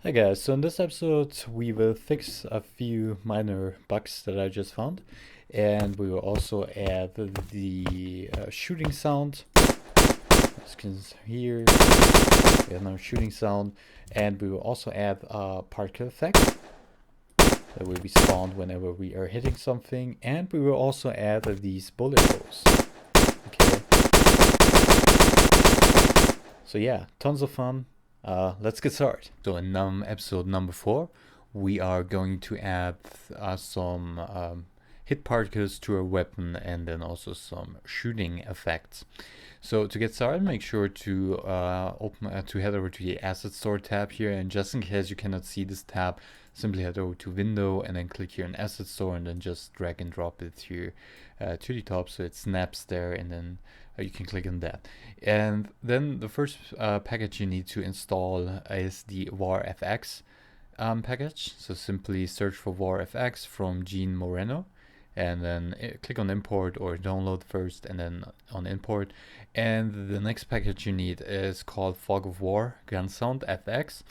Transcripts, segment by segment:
Hi guys, so in this episode we will fix a few minor bugs that I just found, and we will also add the shooting sound. As you can hear, we have no shooting sound, and we will also add a particle effect that will be spawned whenever we are hitting something, and we will also add these bullet holes. Okay. So yeah, tons of fun. Let's get started. So in episode number 4, we are going to add some hit particles to our weapon and then also some shooting effects. So to get started, make sure to head over to the Asset Store tab here, and just in case you cannot see this tab, simply head over to Window and then click here on Asset Store and then just drag and drop it here to the top so it snaps there, and then you can click on that. And then the first package you need to install is the WarFX package. So simply search for WarFX from Gene Moreno and then click on import or download first and then on import. And the next package you need is called Fog of War Gun Sound FX,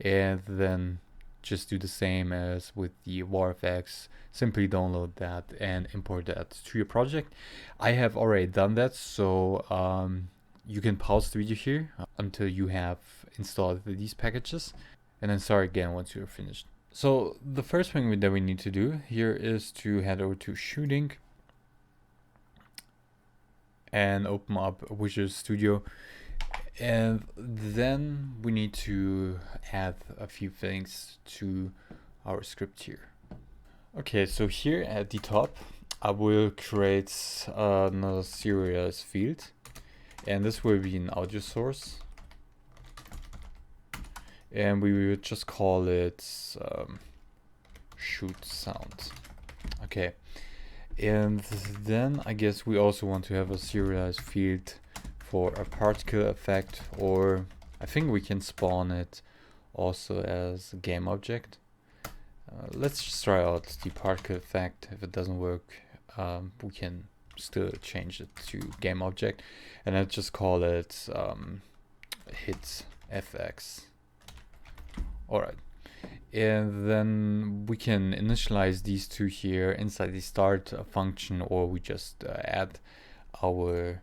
and then just do the same as with the WarFX. Simply download that and import that to your project. I have already done that, so you can pause the video here until you have installed these packages, and then start again once you're finished. So the first thing that we need to do here is to head over to shooting and open up Visual Studio, and then we need to add a few things to our script here. Okay, so here at the top I will create another serialized field, and this will be an audio source, and we will just call it shoot sound. Okay, and then I guess we also want to have a serialized field for a particle effect, or I think we can spawn it also as a game object. Let's just try out the particle effect. If it doesn't work, we can still change it to game object, and I'll just call it hit FX. Alright, and then we can initialize these two here inside the start function, or we just add our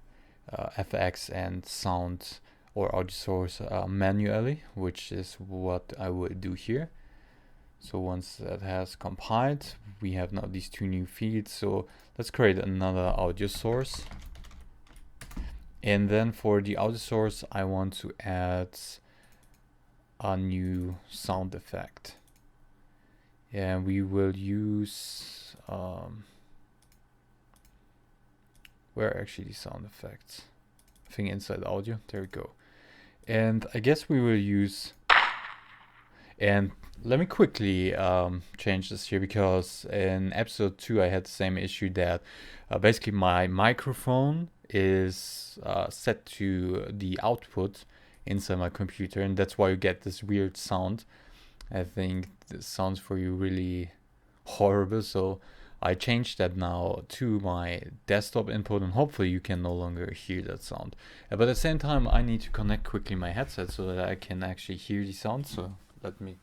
FX and sound or audio source manually, which is what I will do here. So once that has compiled, we have now these two new fields. So let's create another audio source. And then for the audio source, I want to add a new sound effect. And we will use, where are actually the sound effects? I think inside audio, there we go. And I guess we will use, and let me quickly change this here, because in episode 2 I had the same issue that basically my microphone is set to the output inside my computer, and that's why you get this weird sound. I think this sounds for you really horrible, so I changed that now to my desktop input, and hopefully you can no longer hear that sound. But at the same time I need to connect quickly my headset so that I can actually hear the sound, so let me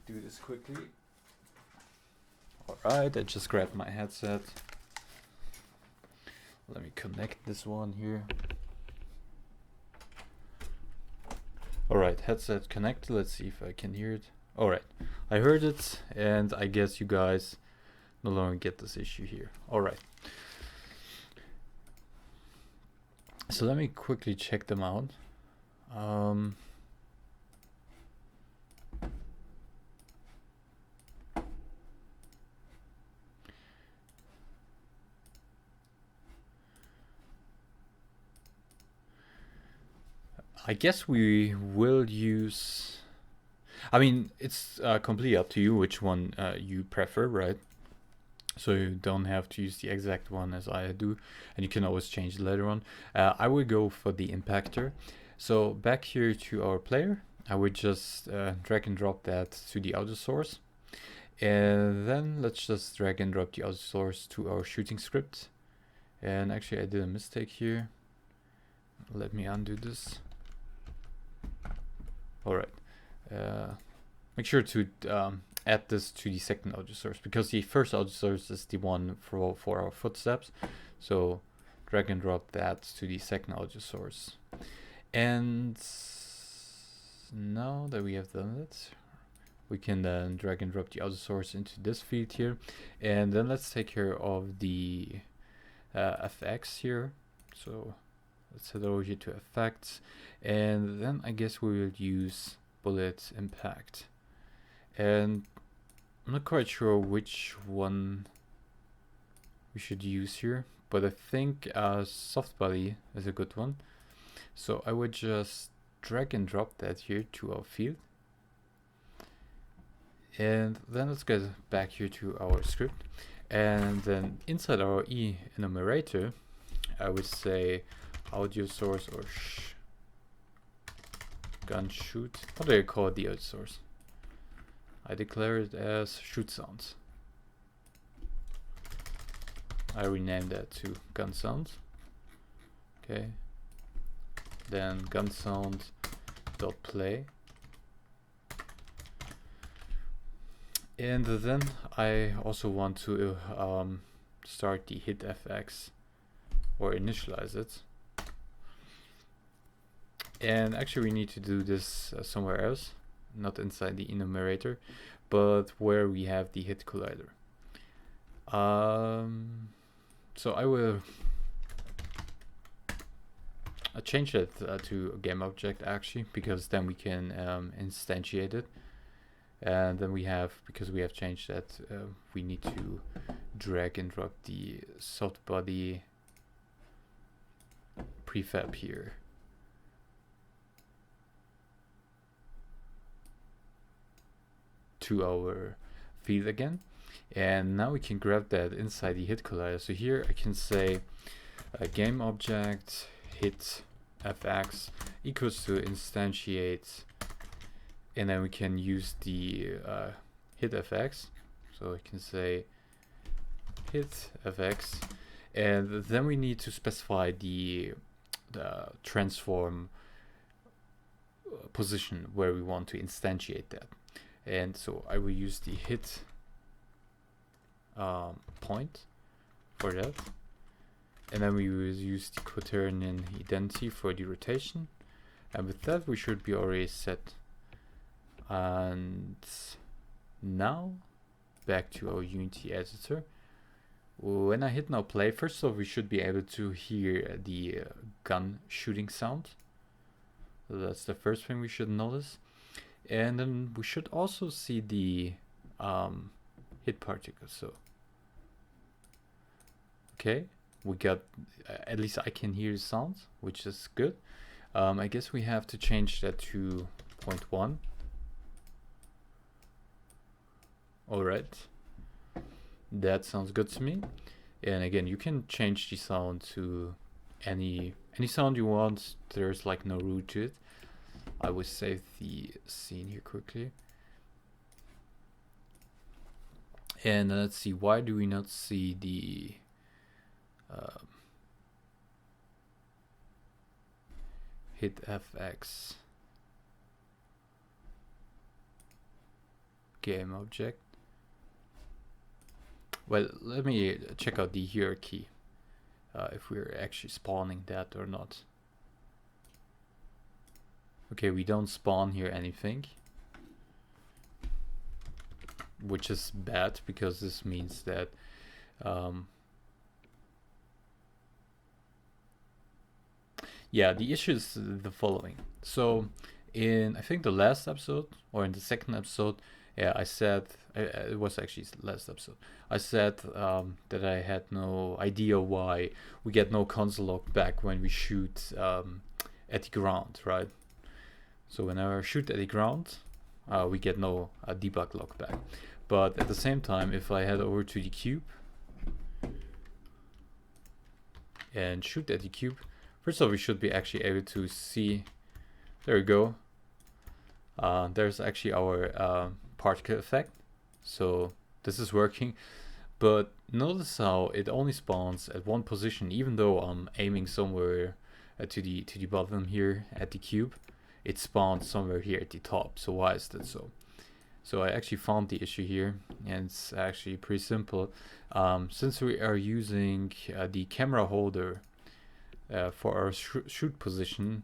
do this quickly. Alright, I just grabbed my headset. Let me connect this one here. Alright, headset connected. Let's see if I can hear it. Alright, I heard it, and I guess you guys no longer get this issue here. Alright. So let me quickly check them out. I guess we will use, I mean, it's completely up to you which one you prefer, right? So you don't have to use the exact one as I do, and you can always change later on. I will go for the impactor. So back here to our player, I would just drag and drop that to the audio source. And then let's just drag and drop the audio source to our shooting script. And actually I did a mistake here. Let me undo this. Alright, make sure to add this to the second audio source, because the first audio source is the one for our footsteps. So drag and drop that to the second audio source. And now that we have done it, we can then drag and drop the audio source into this field here. And then let's take care of the FX here. So let's head over here to effects, and then I guess we will use bullet impact. And I'm not quite sure which one we should use here, but I think soft body is a good one. So I would just drag and drop that here to our field. And then let's get back here to our script. And then inside our E enumerator, I would say audio source or gun shoot. What do I call the audio source? I declare it as shoot sounds. I rename that to gun sounds. Okay. Then gun sound dot play. And then I also want to start the hit FX or initialize it. And actually we need to do this somewhere else, not inside the enumerator, but where we have the hit collider. So I will change that to a game object actually, because then we can instantiate it. And then we have, because we have changed that, we need to drag and drop the soft body prefab here. To our field again. And now we can grab that inside the hit collider. So here I can say game object hit fx equals to instantiate, and then we can use the hit fx. So I can say hit fx, and then we need to specify the transform position where we want to instantiate that. And so I will use the hit point for that, and then we will use the quaternion identity for the rotation, and with that we should be already set. And now back to our Unity editor. When I hit now play, first off we should be able to hear the gun shooting sound. So that's the first thing we should notice. And then we should also see the hit particles. So okay, we got at least I can hear the sounds, which is good. I guess we have to change that to 0.1. Alright, that sounds good to me. And again, you can change the sound to any sound you want. There's like no rule to it. I will save the scene here quickly. And let's see, why do we not see the hit FX game object? Well, let me check out the hierarchy, if we're actually spawning that or not. Okay, we don't spawn here anything, which is bad, because this means that yeah, the issue is the following. So in, I think, the last episode, or in the second episode, yeah, I said, it was actually the last episode, I said that I had no idea why we get no console log back when we shoot at the ground, right? So whenever I shoot at the ground, we get no debug log back. But at the same time, if I head over to the cube and shoot at the cube, first of all, we should be actually able to see, there we go. There's actually our particle effect. So this is working, but notice how it only spawns at one position, even though I'm aiming somewhere to the bottom here at the cube. It spawns somewhere here at the top. So why is that so? So I actually found the issue here, and it's actually pretty simple. Since we are using the camera holder for our shoot position,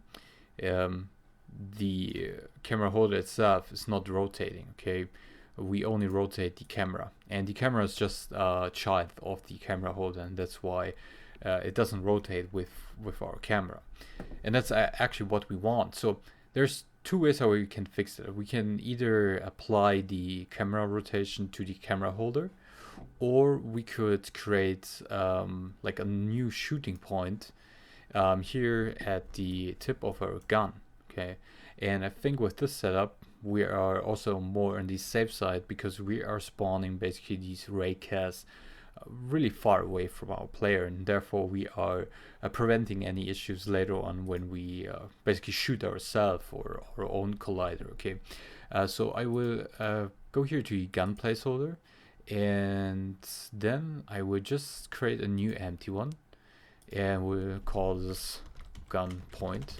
the camera holder itself is not rotating, okay? We only rotate the camera, and the camera is just a child of the camera holder, and that's why it doesn't rotate with our camera. And that's actually what we want. So there's two ways how we can fix it. We can either apply the camera rotation to the camera holder, or we could create like a new shooting point here at the tip of our gun, okay? And I think with this setup we are also more on the safe side, because we are spawning basically these raycasts really far away from our player, and therefore we are preventing any issues later on when we basically shoot ourselves or our own collider, okay? So I will go here to the gun placeholder, and then I will just create a new empty one, and we'll call this gun point.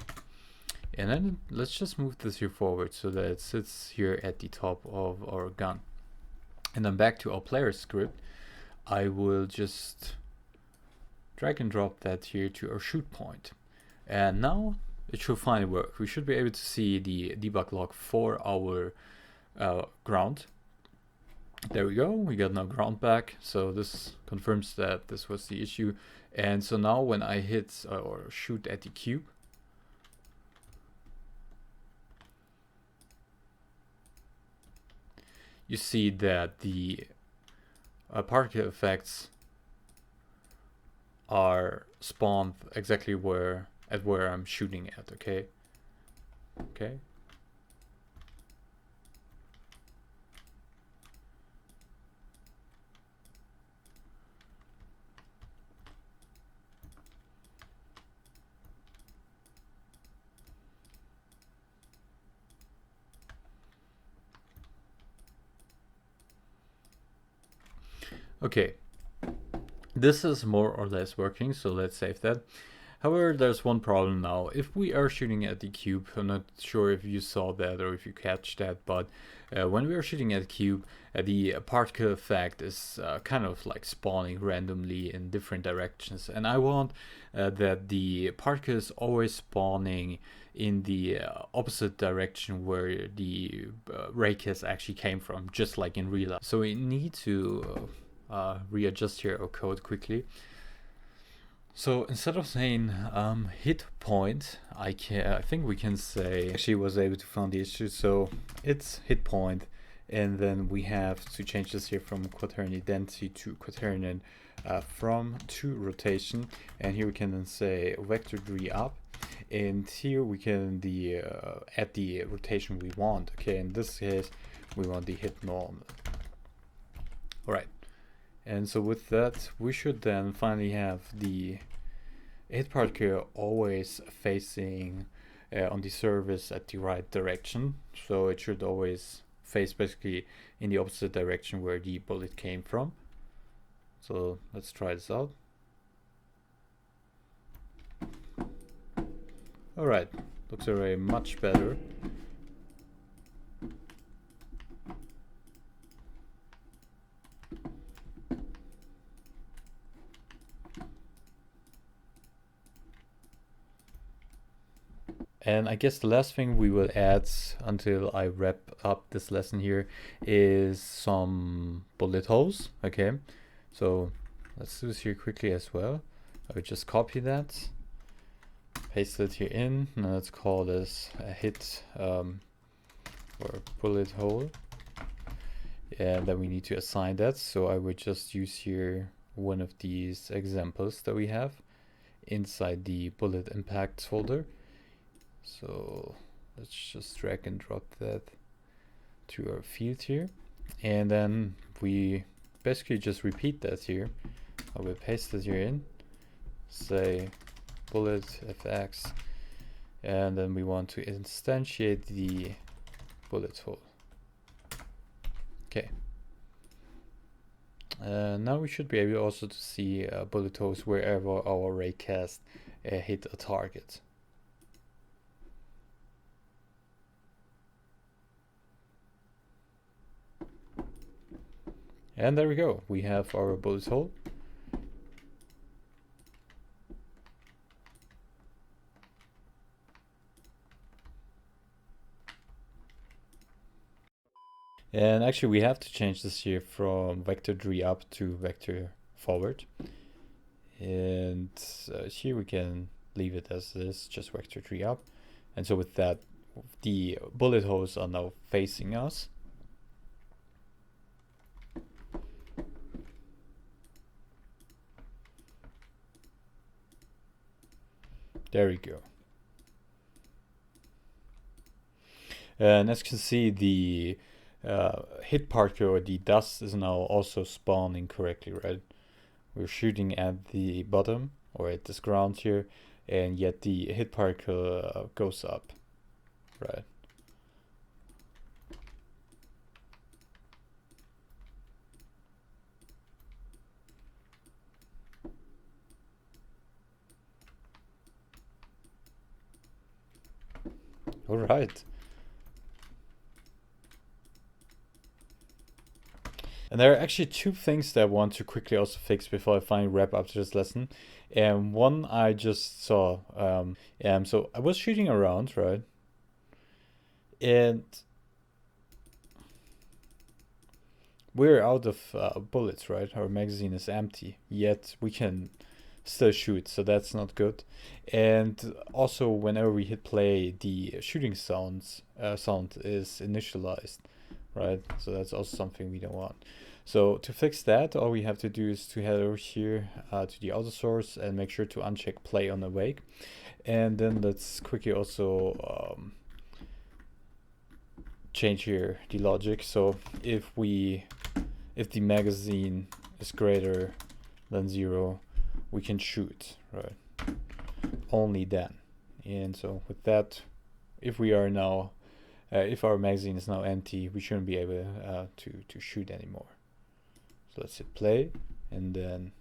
And then let's just move this here forward so that it sits here at the top of our gun. And then back to our player script, I will just drag and drop that here to our shoot point. And now it should finally work. We should be able to see the debug log for our ground. There we go, we got no ground back, so this confirms that this was the issue. And so now when I hit or shoot at the cube, you see that the particle effects are spawned exactly where I'm shooting at, okay? Okay. Okay, this is more or less working, so let's save that. However, there's one problem now. If we are shooting at the cube, I'm not sure if you saw that or if you catch that, but when we are shooting at the cube, the particle effect is kind of like spawning randomly in different directions, and I want that the particle is always spawning in the opposite direction where the raycast actually came from, just like in real life. So we need to readjust here our code quickly. So instead of saying hit point, I think we can say she was able to find the issue, so it's hit point, and then we have to change this here from quaternion identity to quaternion from to rotation, and here we can then say vector 3 up, and here we can add the rotation we want. Okay, in this case we want the hit normal. All right. And so with that, we should then finally have the hit particle always facing on the surface at the right direction. So it should always face basically in the opposite direction where the bullet came from. So let's try this out. All right, looks already much better. And I guess the last thing we will add until I wrap up this lesson here is some bullet holes. Okay, so let's do this here quickly as well. I will just copy that, paste it here in, and let's call this a hit or bullet hole. And then we need to assign that. So I would just use here one of these examples that we have inside the bullet impacts folder. So let's just drag and drop that to our field here, and then we basically just repeat that here. I will paste it here in, say bullet fx, and then we want to instantiate the bullet hole. Okay. Now we should be able also to see bullet holes wherever our raycast hit a target. And there we go, we have our bullet hole. And actually we have to change this here from vector 3 up to vector forward. And here we can leave it as this, just vector 3 up. And so with that, the bullet holes are now facing us. There we go. And as you can see, the hit particle, or the dust, is now also spawning correctly, right? We're shooting at the bottom, or at this ground here, and yet the hit particle goes up, right? All right. And there are actually two things that I want to quickly also fix before I finally wrap up this lesson. And one I just saw. So I was shooting around, right? And we're out of bullets, right? Our magazine is empty, yet we can still shoot, so that's not good. And also, whenever we hit play, the shooting sound is initialized, right? So that's also something we don't want. So to fix that, all we have to do is to head over here to the auto source and make sure to uncheck play on awake. And then let's quickly also change here the logic. So if the magazine is greater than 0, we can shoot, right? Only then. And so with that, if we are now if our magazine is now empty, we shouldn't be able to shoot anymore. So let's hit play, and then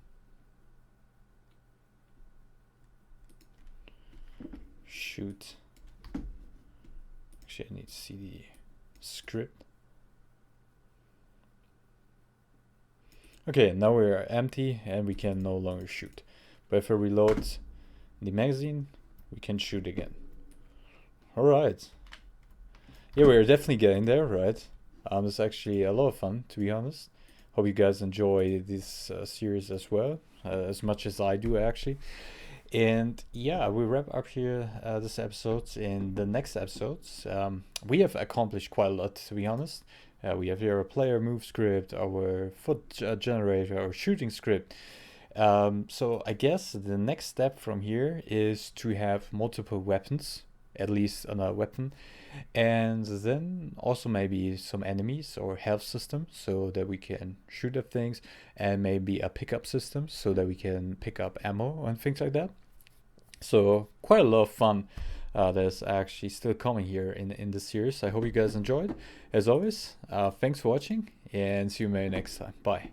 shoot. Actually, I need to see the script. Okay, now we're empty and we can no longer shoot. But if I reload the magazine, we can shoot again. All right. Yeah, we're definitely getting there, right? It's actually a lot of fun, to be honest. Hope you guys enjoy this series as well, as much as I do, actually. And yeah, we wrap up here this episode. In the next episodes, we have accomplished quite a lot, to be honest. We have here a player move script, our foot generator, our shooting script. So I guess the next step from here is to have multiple weapons, at least on a weapon, and then also maybe some enemies or health system so that we can shoot at things, and maybe a pickup system so that we can pick up ammo and things like that. So quite a lot of fun that's actually still coming here in the series. I hope you guys enjoyed. As always, thanks for watching, and see you maybe next time. Bye.